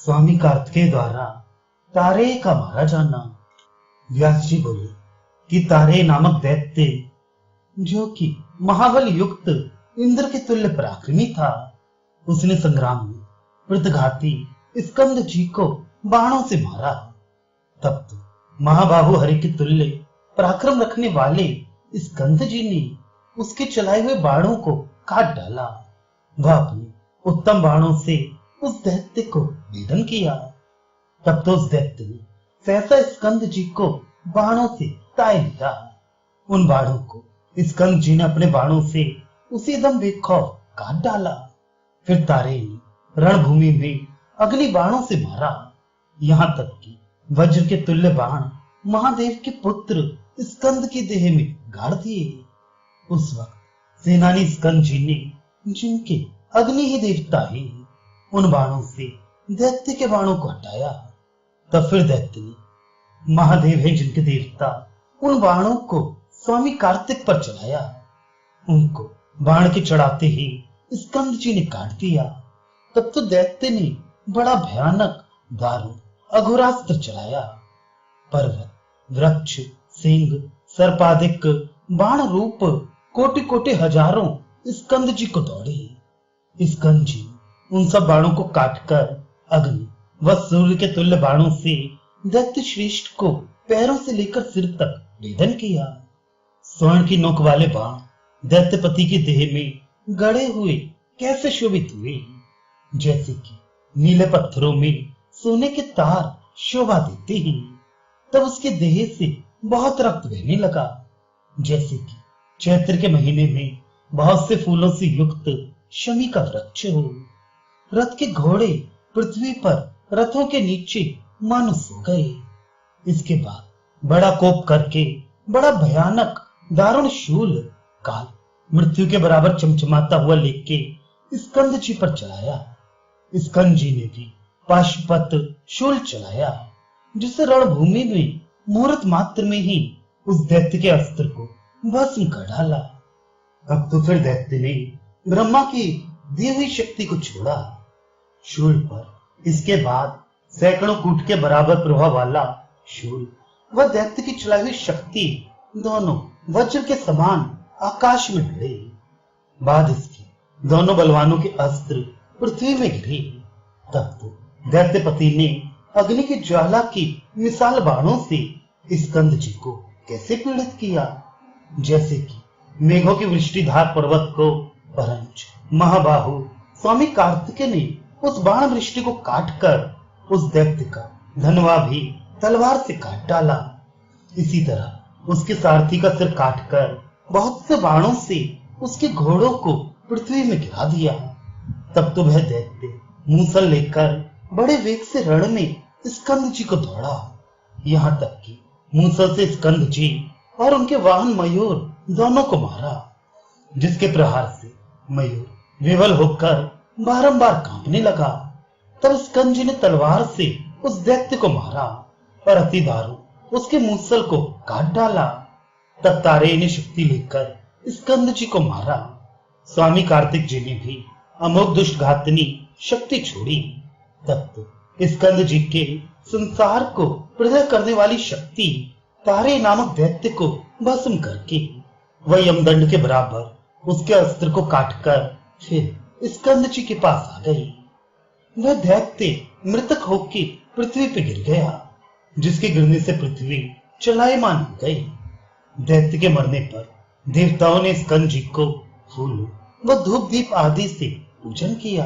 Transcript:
स्वामी कार्तिकेय द्वारा तारे का मारा जाना। व्यास जी बोले कि तारे नामक दैत्य, जो कि महाबल युक्त इंद्र के तुल्य पराक्रमी था, उसने संग्राम में प्रतिघाती स्कंद जी को बाणों से मारा। तब तो महाबाहु हरि के तुल्य पराक्रम रखने वाले स्कंद जी ने उसके चलाए हुए बाणों को काट डाला। वह अपने उत्तम बाणों से उस दैत्य को भेदन किया। तब तो उस दैत्य ने सहसा स्कंद जी को बाणों से ताय लिया। उन बाणों को स्कंद जी ने अपने बाणों से उसी दम बेखौफ काट डाला। फिर तारे ने रणभूमि में अग्नि बाणों से मारा, यहां तक कि वज्र के तुल्य बाण महादेव के पुत्र स्कंद की देह में गाड़ दिए। उस वक्त सेनानी स्कंद जी ने, जिनके अग्नि ही देवता है, उन बाणों से दैत्य के बाणों को हटाया। तब फिर दैत्य ने, महादेव है जिनके देवता, उन बाणों को स्वामी कार्तिक पर चलाया। उनको बाण के चढ़ाते ही स्कंद जी ने काट दिया। तब तो दैत्य ने बड़ा भयानक दारुण अघोरास्त्र चलाया। पर्वत, वृक्ष, सिंह, सर्पाधिक बाण रूप कोटि कोटि हजारों स्कंद जी को दौड़े। स्कंद जी उन सब बाणों को काटकर अग्नि व सूर्य के तुल्य बाणों से दैत्य श्रेष्ठ को पैरों से लेकर सिर तक भेदन किया। स्वर्ण की नोक वाले बाण दैत्यपति की देह में गड़े हुए कैसे शोभित हुए, जैसे कि नीले पत्थरों में सोने के तार शोभा देते हैं। तब उसके देह से बहुत रक्त बहने लगा, जैसे कि चैत्र के महीने में बहुत से फूलों से युक्त शमी का वृक्ष हो। रथ के घोड़े पृथ्वी पर रथों के नीचे मानो सो गए। इसके बाद बड़ा कोप करके बड़ा भयानक दारुण शूल काल मृत्यु के बराबर चमचमाता हुआ लेके स्कंद जी पर चलाया। स्कंद जी ने भी पाशुपत शूल चलाया, जिससे रणभूमि में मुहूर्त मात्र में ही उस दैत्य के अस्त्र को भस्म कर डाला। अब तो फिर दैत्य ने ब्रह्मा की दी हुई शक्ति को छोड़ा। शूल पर इसके बाद सैकड़ों कूट के बराबर प्रभाव वाला शूल व दैत्य की चलाई हुई शक्ति दोनों वज्र के समान आकाश में भिड़े। बाद इसके दोनों बलवानों के अस्त्र पृथ्वी में गिरे। तब तो दैत्यपति ने अग्नि की ज्वाला की मिसाल बाणों से स्कंद जी को कैसे पीड़ित किया, जैसे कि मेघों की वृष्टिधार पर्वत को परंच महाबाहु स्वामी कार्तिकेय ने उस बाण वृष्टि को काटकर उस दैत्य का धनवा भी तलवार से काट डाला। इसी तरह उसके सारथी का सिर काटकर बहुत से बाणों से उसके घोड़ों को पृथ्वी में गिरा दिया। तब तो वह दैत्य मूसल लेकर बड़े वेग से रण में स्कंद जी को दौड़ा, यहाँ तक कि मूसल से स्कंद जी और उनके वाहन मयूर दोनों को मारा, जिसके प्रहार से मयूर विवल होकर बारंबार कांपने लगा। तब स्कंद जी ने तलवार से उस दैत्य को मारा और अति दारुण उसके मूसल को काट डाला। तब तारे ने शक्ति लेकर स्कंद जी को मारा। स्वामी कार्तिक जी ने भी अमोघ दुष्ट घातनी शक्ति छोड़ी। तब तो स्कंद जी के संसार को प्रदय करने वाली शक्ति तारे नामक दैत्य को भस्म करके वह यमदंड के बराबर उसके अस्त्र को काटकर फिर स्कंद जी के पास आ गई। वह दैत्य मृतक होकर पृथ्वी पे गिर गया, जिसके गिरने से पृथ्वी चलायमान हो गई। दैत्य के मरने पर देवताओं ने स्कंद जी को फूलों व धूप दीप आदि से पूजन किया।